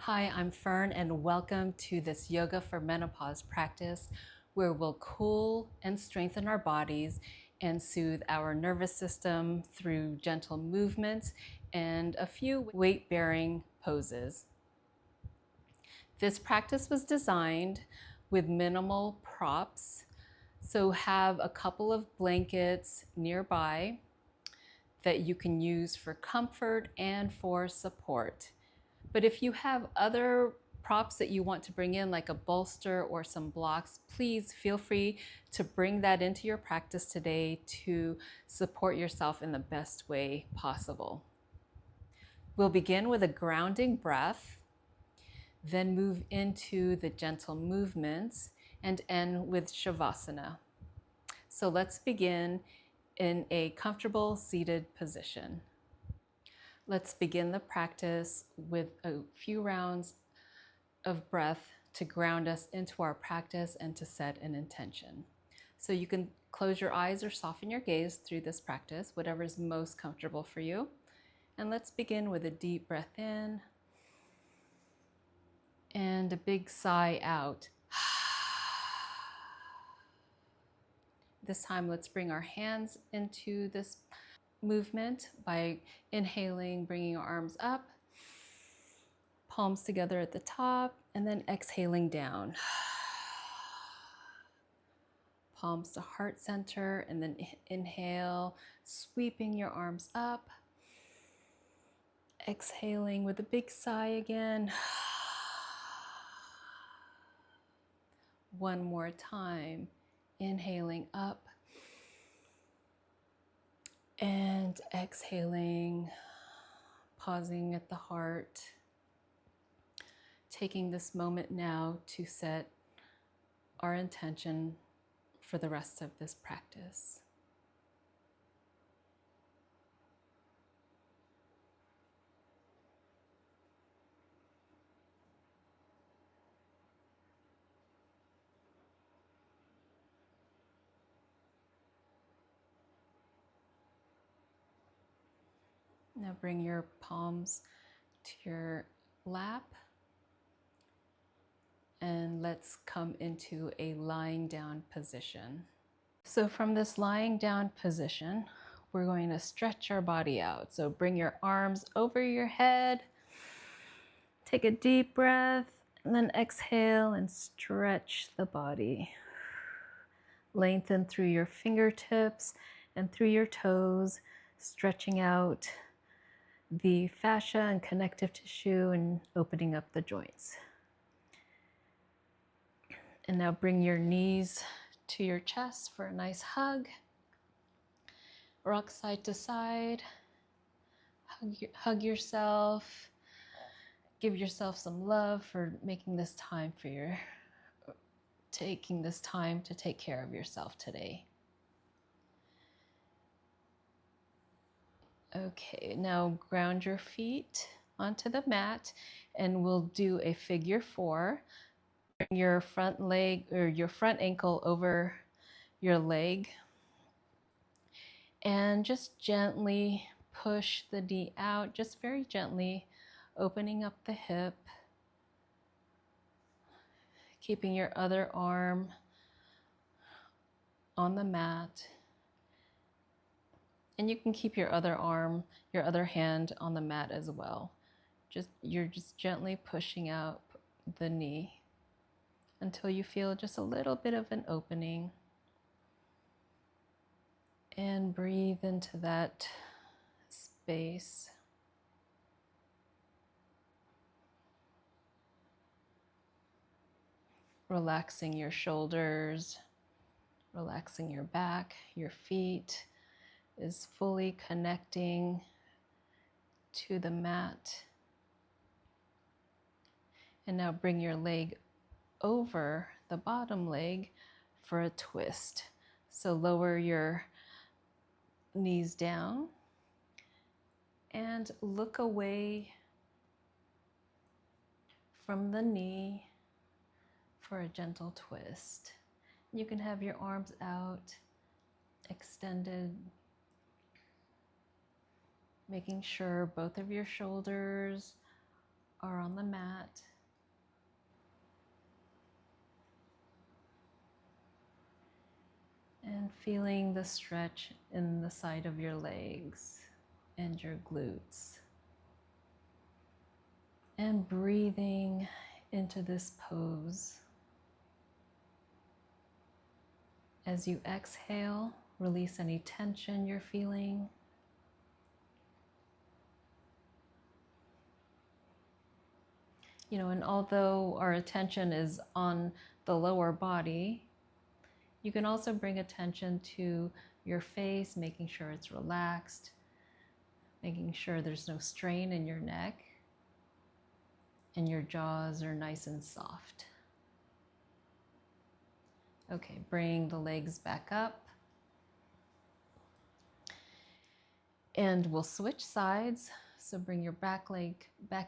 Hi, I'm Fern and welcome to this Yoga for Menopause practice where we'll cool and strengthen our bodies and soothe our nervous system through gentle movements and a few weight-bearing poses. This practice was designed with minimal props, so have a couple of blankets nearby that you can use for comfort and for support. But if you have other props that you want to bring in, like a bolster or some blocks, please feel free to bring that into your practice today to support yourself in the best way possible. We'll begin with a grounding breath, then move into the gentle movements and end with Shavasana. So let's begin in a comfortable seated position. Let's begin the practice with a few rounds of breath to ground us into our practice and to set an intention. So you can close your eyes or soften your gaze through this practice, whatever is most comfortable for you. And let's begin with a deep breath in and a big sigh out. This time, let's bring our hands into this movement by inhaling, bringing our arms up, palms together at the top, and then exhaling down. Palms to heart center, and then inhale, sweeping your arms up. Exhaling with a big sigh again. One more time. Inhaling up and exhaling, pausing at the heart. Taking this moment now to set our intention for the rest of this practice. Now bring your palms to your lap and let's come into a lying down position. So from this lying down position, we're going to stretch our body out. So bring your arms over your head, take a deep breath, and then exhale and stretch the body. Lengthen through your fingertips and through your toes, stretching out the fascia and connective tissue and opening up the joints. And now bring your knees to your chest for a nice hug. Rock side to side. Hug yourself. Give yourself some love for taking this time to take care of yourself today. Okay, now ground your feet onto the mat and we'll do a figure four. Bring your front leg or your front ankle over your leg and just gently push the knee out, just very gently opening up the hip, keeping your other arm on the mat. And you can keep your other arm, your other hand on the mat as well. You're just gently pushing out the knee until you feel just a little bit of an opening. And breathe into that space. Relaxing your shoulders, relaxing your back, your feet is fully connecting to the mat. And now bring your leg over the bottom leg for a twist. So lower your knees down and look away from the knee for a gentle twist. You can have your arms out, extended, making sure both of your shoulders or on the mat. And feeling the stretch in the side of your legs and your glutes. And breathing into this pose. As you exhale, release any tension you're feeling. And although our attention is on the lower body, you can also bring attention to your face, making sure it's relaxed, making sure there's no strain in your neck, and your jaws are nice and soft. Okay, bring the legs back up. And we'll switch sides. So bring your back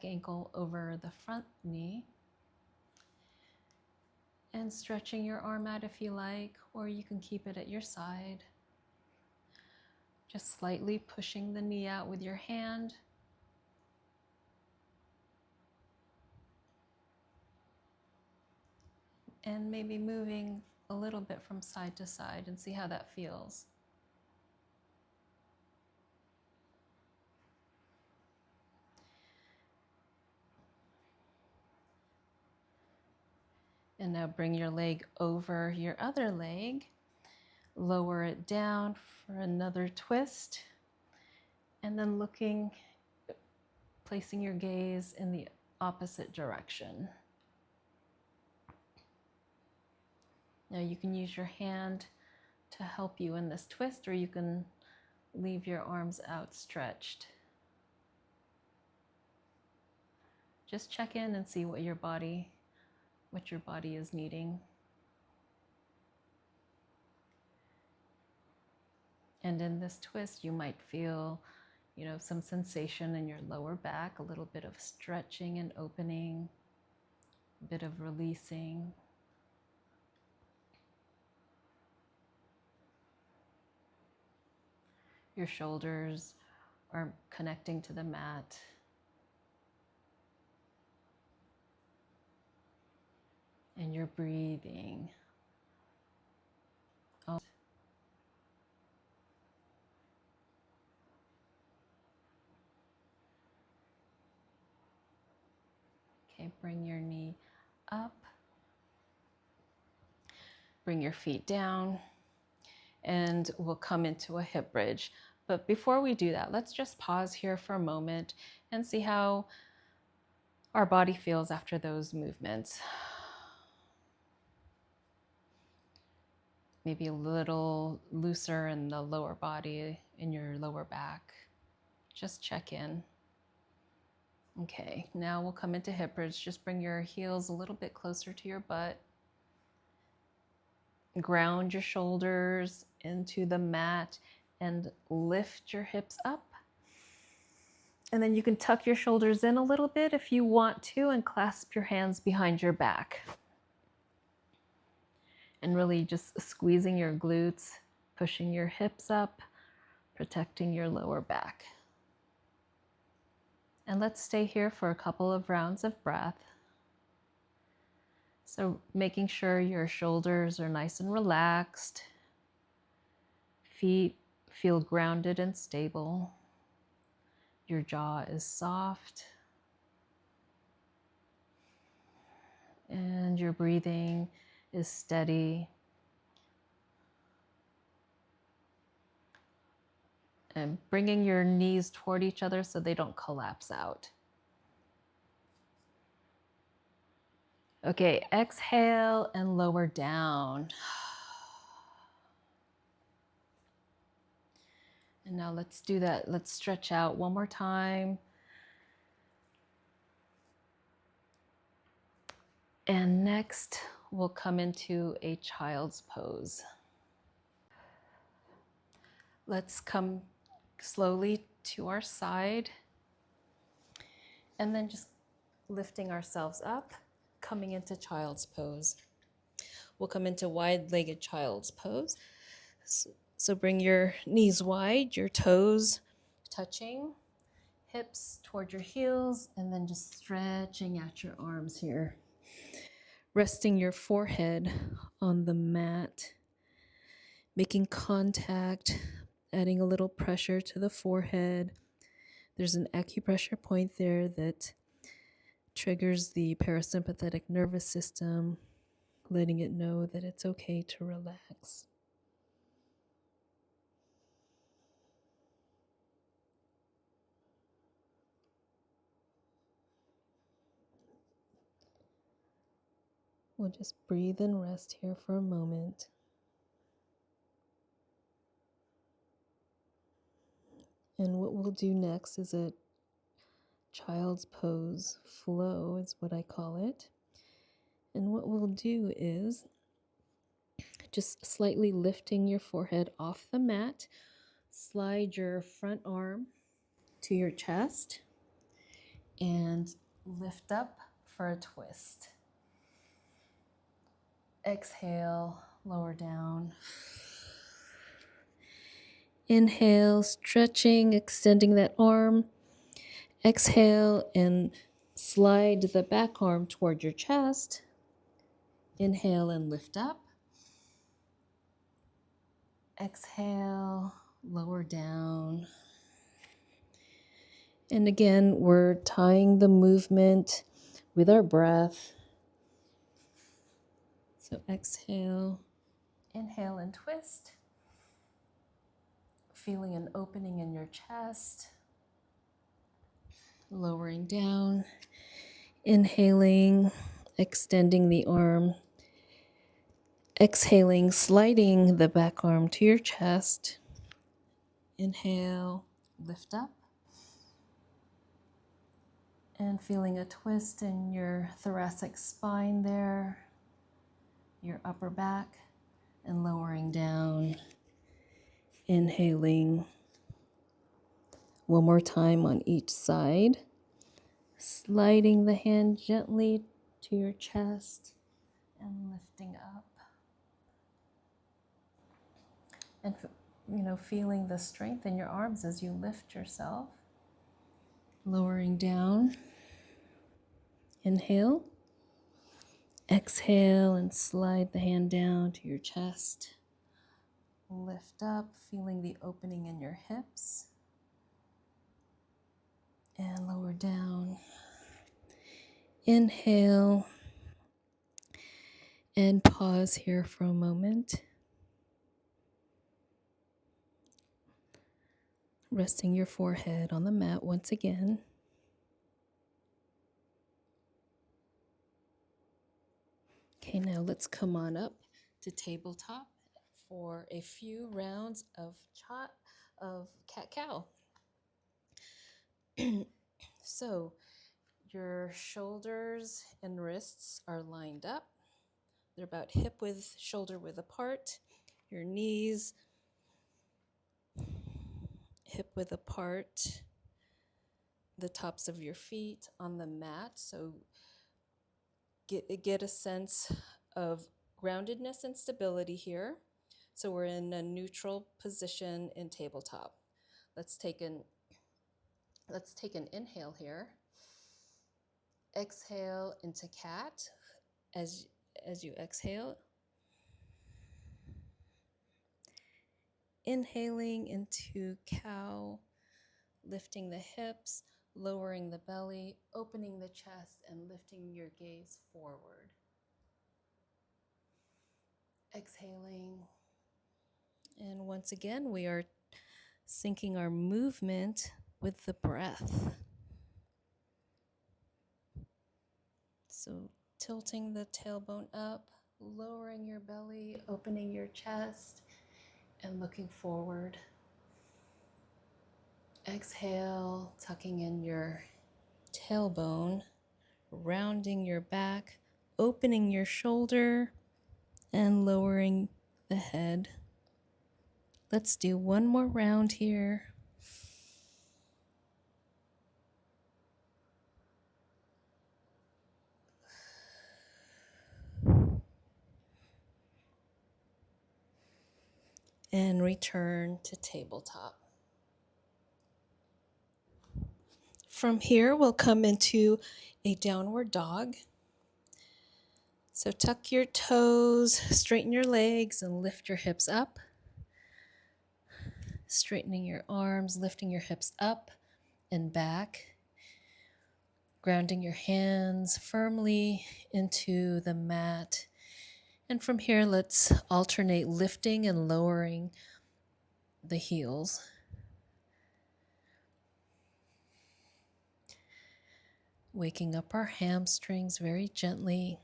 ankle over the front knee. And stretching your arm out if you like, or you can keep it at your side. Just slightly pushing the knee out with your hand. And maybe moving a little bit from side to side and see how that feels. And now bring your leg over your other leg. Lower it down for another twist. And then placing your gaze in the opposite direction. Now you can use your hand to help you in this twist, or you can leave your arms outstretched. Just check in and see what your body is needing. And in this twist, you might feel, some sensation in your lower back, a little bit of stretching and opening, a bit of releasing. Your shoulders are connecting to the mat. And you're breathing. Okay, bring your knee up. Bring your feet down. And we'll come into a hip bridge. But before we do that, let's just pause here for a moment and see how our body feels after those movements. Maybe a little looser in the lower body, in your lower back. Just check in. Okay, now we'll come into hip bridge. Just bring your heels a little bit closer to your butt. Ground your shoulders into the mat and lift your hips up. And then you can tuck your shoulders in a little bit if you want to and clasp your hands behind your back. And really just squeezing your glutes, pushing your hips up, protecting your lower back. And let's stay here for a couple of rounds of breath. So making sure your shoulders are nice and relaxed. Feet feel grounded and stable. Your jaw is soft. And your breathing is steady. And bringing your knees toward each other so they don't collapse out. Okay, exhale and lower down. And now let's do that. Let's stretch out one more time. And next, we'll come into a child's pose. Let's come slowly to our side. And then just lifting ourselves up. Coming into child's pose. We'll come into wide-legged child's pose. So bring your knees wide, your toes touching, hips toward your heels, and then just stretching out your arms here. Resting your forehead on the mat, making contact, adding a little pressure to the forehead. There's an acupressure point there that triggers the parasympathetic nervous system, letting it know that it's okay to relax. We'll just breathe and rest here for a moment. And what we'll do next is a child's pose. Flow is what I call it. And what we'll do is just slightly lifting your forehead off the mat, slide your front arm to your chest and lift up for a twist. Exhale, lower down. Inhale, stretching, extending that arm. Exhale and slide the back arm toward your chest. Inhale and lift up. Exhale, lower down. And again, we're tying the movement with our breath. So exhale, inhale and twist. Feeling an opening in your chest. Lowering down. Inhaling, extending the arm. Exhaling, sliding the back arm to your chest. Inhale, lift up. And feeling a twist in your thoracic spine there, your upper back, and lowering down. Inhaling. One more time on each side. Sliding the hand gently to your chest and lifting up. And feeling the strength in your arms as you lift yourself. Lowering down. Inhale. Exhale and slide the hand down to your chest. Lift up, feeling the opening in your hips. And lower down. Inhale. And pause here for a moment. Resting your forehead on the mat once again. Okay, now let's come on up to tabletop for a few rounds of cat-cow. So your shoulders and wrists are lined up. They're about hip width, shoulder width apart. Your knees hip width apart. The tops of your feet on the mat. So get a sense of groundedness and stability here. So we're in a neutral position in tabletop. Let's take an inhale here. Exhale into cat. As you exhale, inhaling into cow, lifting the hips, lowering the belly, opening the chest, and lifting your gaze forward. Exhaling. And once again, we are syncing our movement with the breath. So tilting the tailbone up, lowering your belly, opening your chest, and looking forward. Exhale, tucking in your tailbone, rounding your back, opening your shoulder, and lowering the head. Let's do one more round here. And return to tabletop. From here, we'll come into a downward dog. So tuck your toes, straighten your legs, and lift your hips up. Straightening your arms, lifting your hips up and back. Grounding your hands firmly into the mat. And from here, let's alternate lifting and lowering the heels. Waking up our hamstrings very gently.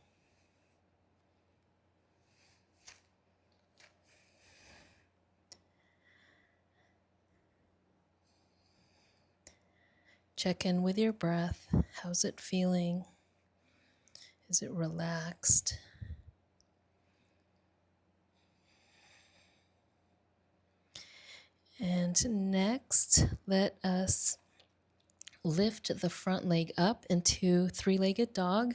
Check in with your breath. How's it feeling? Is it relaxed? And next, let us lift the front leg up into three-legged dog.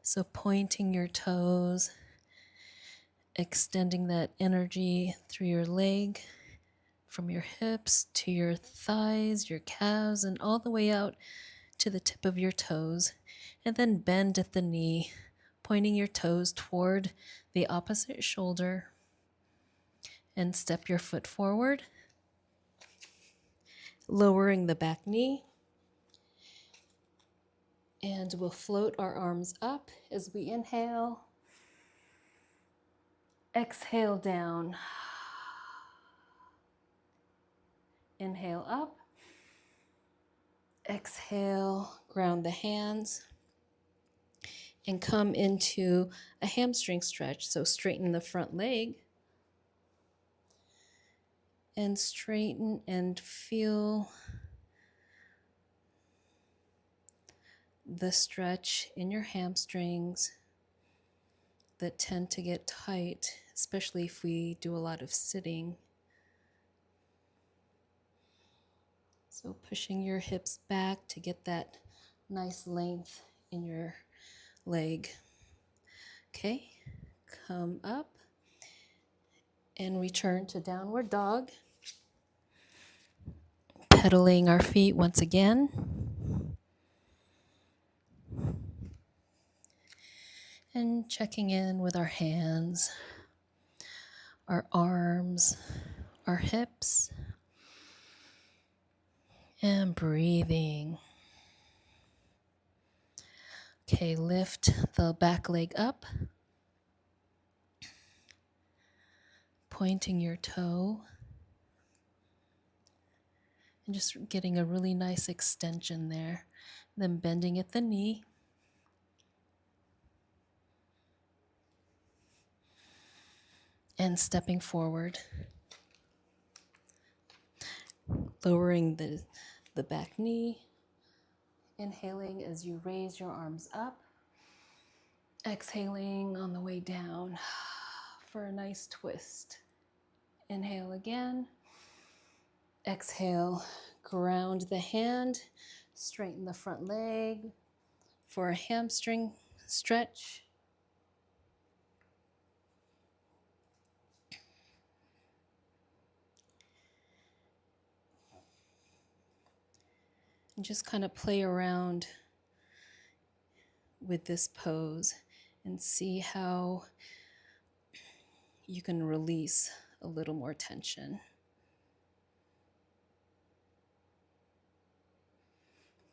So pointing your toes, extending that energy through your leg, from your hips to your thighs, your calves, and all the way out to the tip of your toes. And then bend at the knee, pointing your toes toward the opposite shoulder. And step your foot forward, lowering the back knee. And we'll float our arms up as we inhale. Exhale down. Inhale up. Exhale, ground the hands. And come into a hamstring stretch. So straighten the front leg. And straighten and feel the stretch in your hamstrings that tend to get tight, especially if we do a lot of sitting. So pushing your hips back to get that nice length in your leg. Okay, come up and return to downward dog. Pedaling our feet once again. And checking in with our hands, our arms, our hips, and breathing. Okay, lift the back leg up, pointing your toe, and just getting a really nice extension there. Then bending at the knee. And stepping forward. Lowering the back knee. Inhaling as you raise your arms up. Exhaling on the way down for a nice twist. Inhale again. Exhale, ground the hand, straighten the front leg for a hamstring stretch. And just kind of play around with this pose and see how you can release a little more tension.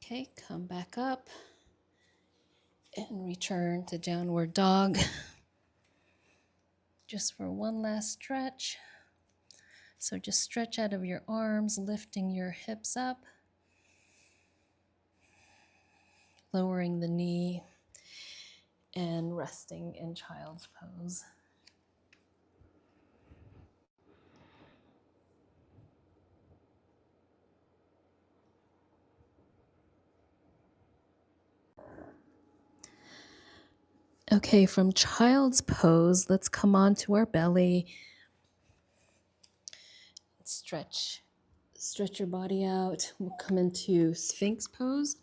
Okay, come back up and return to downward dog. Just for one last stretch. So just stretch out of your arms, lifting your hips up, lowering the knee, and resting in child's pose. Okay, from child's pose, let's come onto our belly. Stretch your body out. We'll come into Sphinx pose.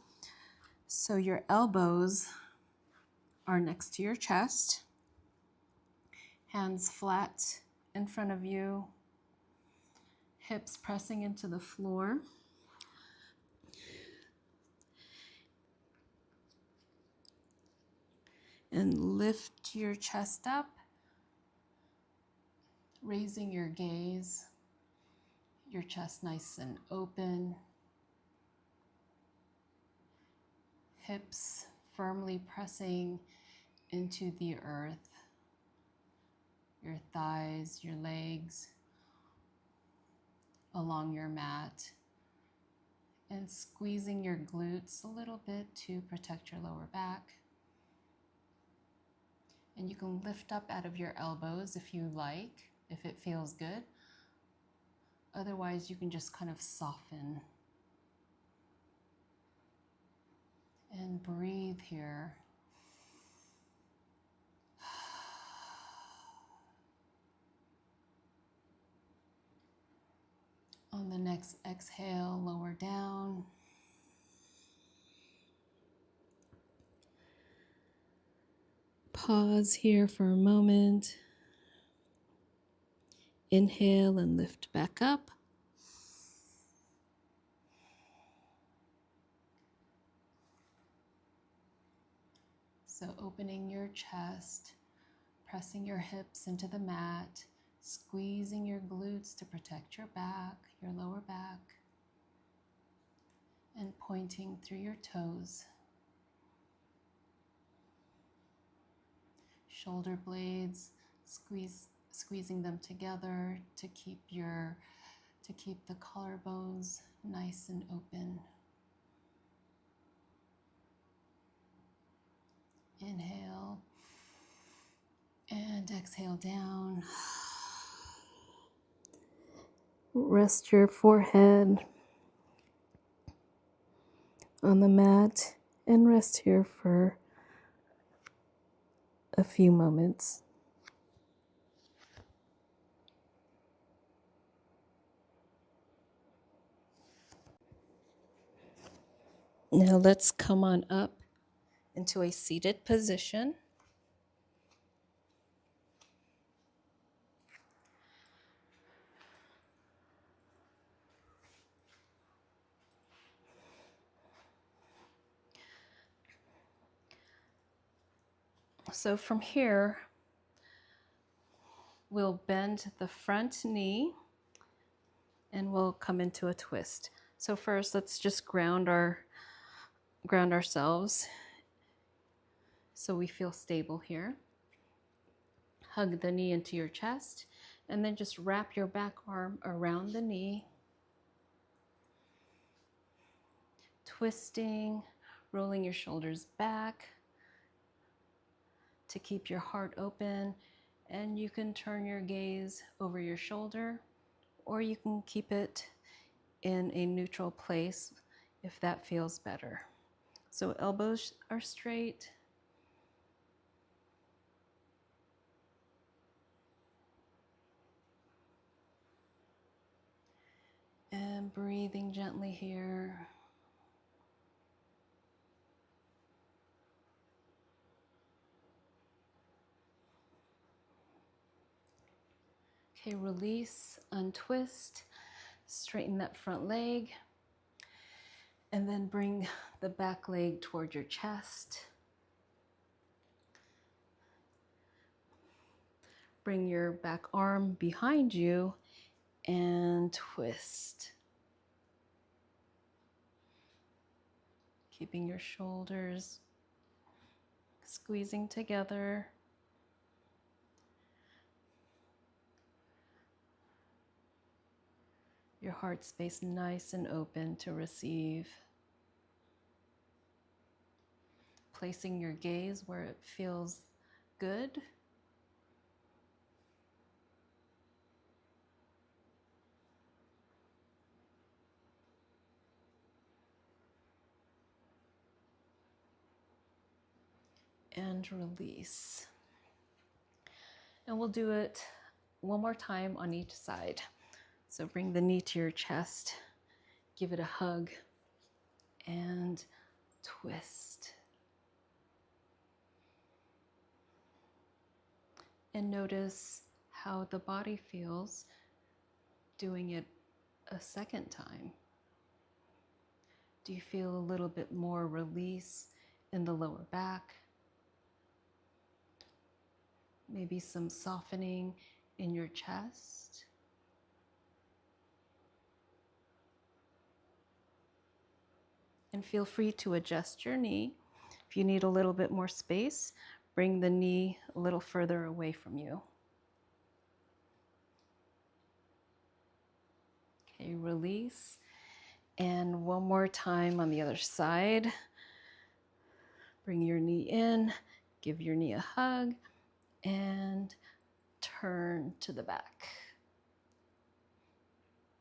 So your elbows are next to your chest. Hands flat in front of you. Hips pressing into the floor. And lift your chest up, raising your gaze, your chest nice and open, hips firmly pressing into the earth, your thighs, your legs along your mat, and squeezing your glutes a little bit to protect your lower back. And you can lift up out of your elbows if you like, if it feels good. Otherwise, you can just kind of soften and breathe here. On the next exhale, lower down. Pause here for a moment. Inhale and lift back up. So opening your chest, pressing your hips into the mat, squeezing your glutes to protect your back, your lower back, and pointing through your toes. Shoulder blades, squeezing them together to keep the collarbones nice and open. Inhale and exhale down. Rest your forehead on the mat and rest here for a few moments. Now let's come on up into a seated position. So from here, we'll bend the front knee and we'll come into a twist. So first, let's just ground ourselves so we feel stable here. Hug the knee into your chest and then just wrap your back arm around the knee, twisting, rolling your shoulders back to keep your heart open. And you can turn your gaze over your shoulder, or you can keep it in a neutral place if that feels better. So elbows are straight. And breathing gently here. Okay, release, untwist, straighten that front leg, and then bring the back leg toward your chest. Bring your back arm behind you and twist. Keeping your shoulders squeezing together. Your heart space nice and open to receive. Placing your gaze where it feels good. And release. And we'll do it one more time on each side. So bring the knee to your chest, give it a hug, and twist. And notice how the body feels doing it a second time. Do you feel a little bit more release in the lower back? Maybe some softening in your chest. And feel free to adjust your knee. If you need a little bit more space, bring the knee a little further away from you. Okay, release. And one more time on the other side. Bring your knee in, give your knee a hug, and turn to the back.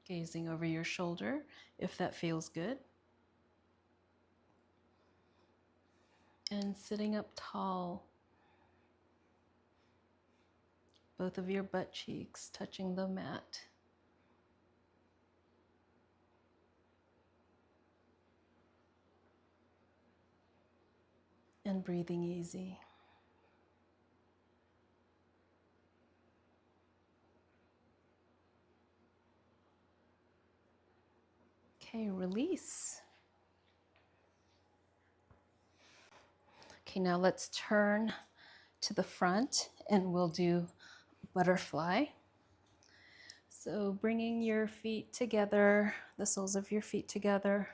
Gazing over your shoulder, if that feels good. And sitting up tall. Both of your butt cheeks touching the mat. And breathing easy. Okay, release. Okay, now let's turn to the front and we'll do butterfly. So bringing your feet together, the soles of your feet together,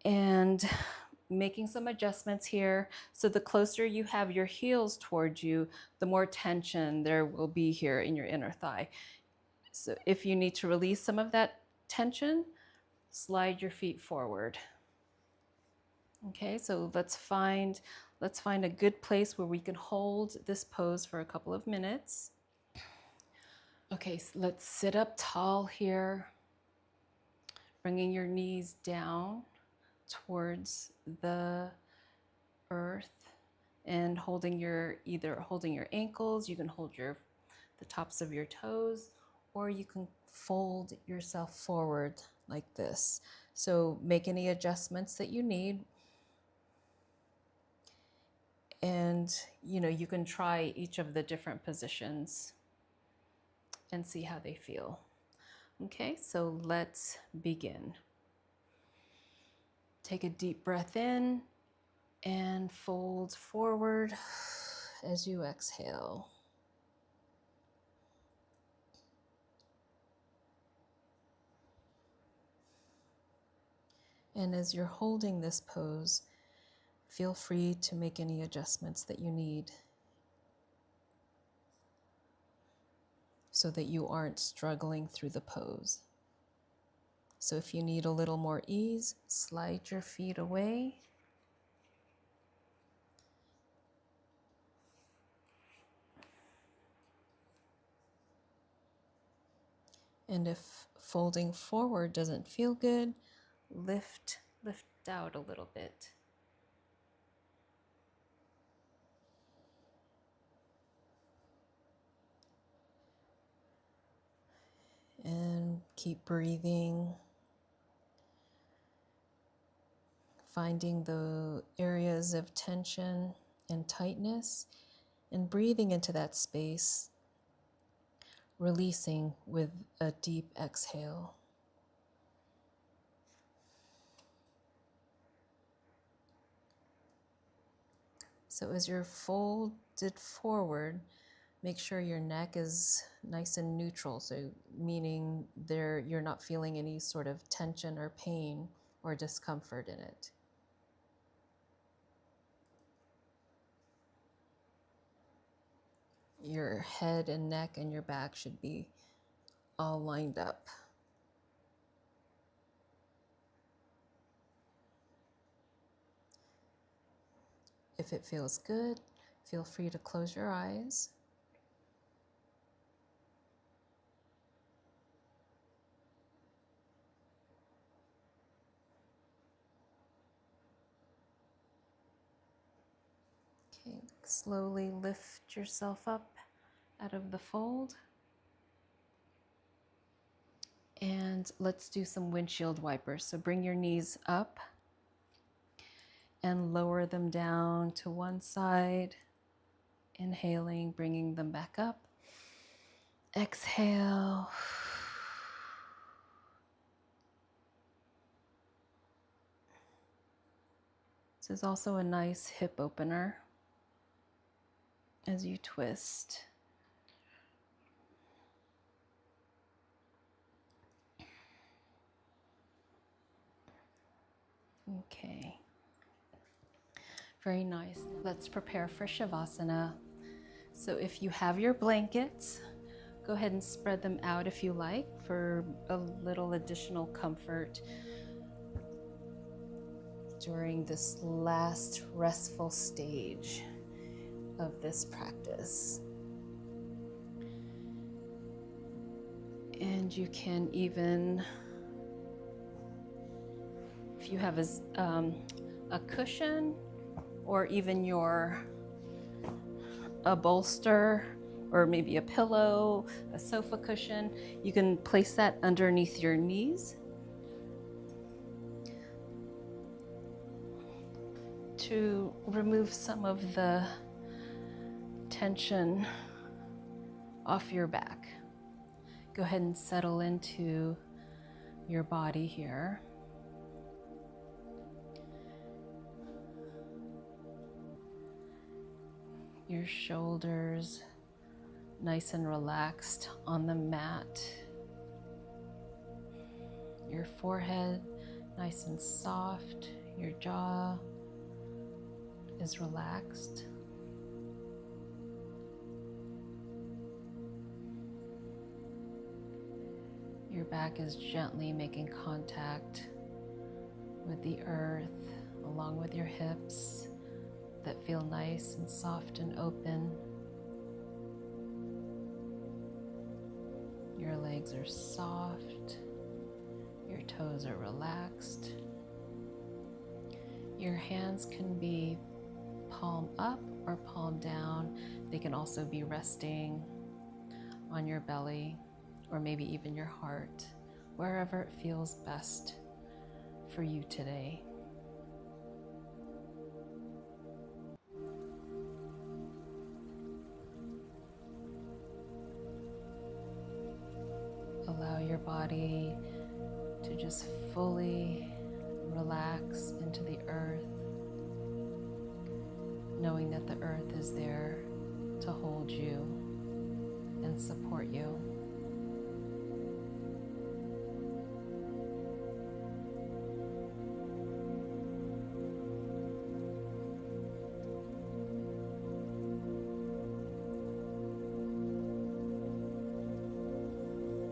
and making some adjustments here. So the closer you have your heels towards you, the more tension there will be here in your inner thigh. So if you need to release some of that tension, slide your feet forward. Okay, so let's find a good place where we can hold this pose for a couple of minutes. Okay, so let's sit up tall here, bringing your knees down towards the earth and either holding your ankles. You can hold the tops of your toes, or you can fold yourself forward like this. So make any adjustments that you need. And you can try each of the different positions and see how they feel. Okay, so let's begin. Take a deep breath in and fold forward as you exhale. And as you're holding this pose, feel free to make any adjustments that you need so that you aren't struggling through the pose. So if you need a little more ease, slide your feet away. And if folding forward doesn't feel good, lift out a little bit. And keep breathing, finding the areas of tension and tightness, and breathing into that space, releasing with a deep exhale. So as you're folded forward, make sure your neck is nice and neutral, so meaning you're not feeling any sort of tension or pain or discomfort in it. Your head and neck and your back should be all lined up. If it feels good, feel free to close your eyes. Okay, slowly lift yourself up out of the fold. And let's do some windshield wipers. So bring your knees up and lower them down to one side. Inhaling, bringing them back up. Exhale. This is also a nice hip opener. as you twist. Okay. Very nice. Let's prepare for Shavasana. So if you have your blankets, go ahead and spread them out if you like for a little additional comfort during this last restful stage of this practice. And you can even, if you have a cushion or even a bolster or maybe a pillow, a sofa cushion, you can place that underneath your knees to remove some of the tension off your back. Go ahead and settle into your body here. Your shoulders nice and relaxed on the mat. Your forehead nice and soft. Your jaw is relaxed. Your back is gently making contact with the earth, along with your hips that feel nice and soft and open. Your legs are soft. Your toes are relaxed. Your hands can be palm up or palm down. They can also be resting on your belly or maybe even your heart, wherever it feels best for you today. Allow your body to just fully relax into the earth, knowing that the earth is there to hold you and support you.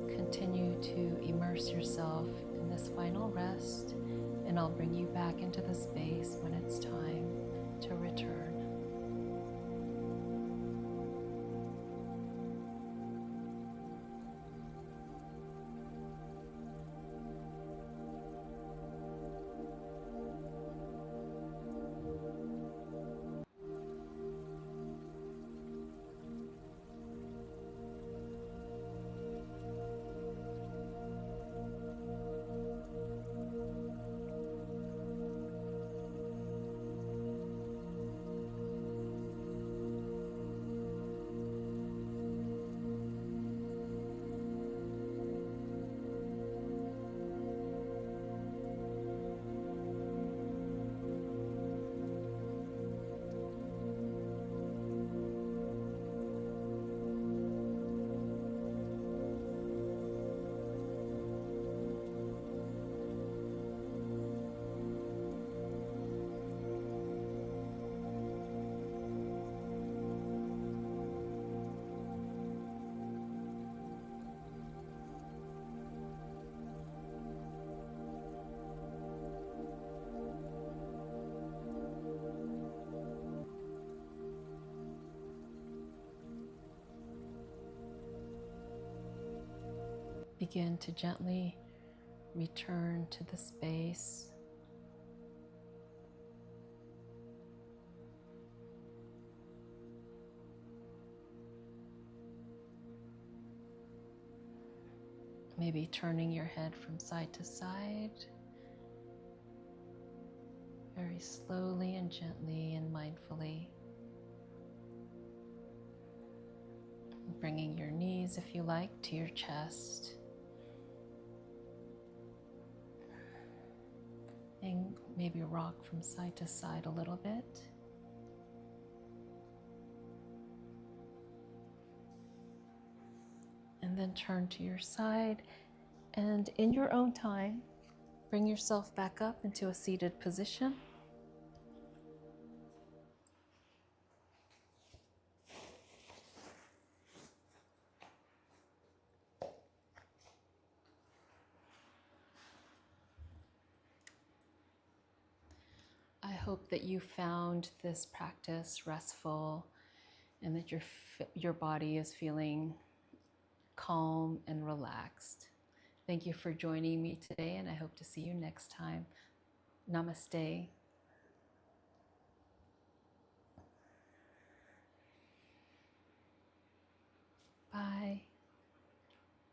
Continue to immerse yourself in this final rest, and I'll bring you back into the space when it's time to return. Begin to gently return to the space. Maybe turning your head from side to side, very slowly and gently and mindfully. Bringing your knees, if you like, to your chest. And maybe rock from side to side a little bit. And then turn to your side, and in your own time, bring yourself back up into a seated position. I hope that you found this practice restful and that your body is feeling calm and relaxed. Thank you for joining me today, and I hope to see you next time. Namaste. Bye.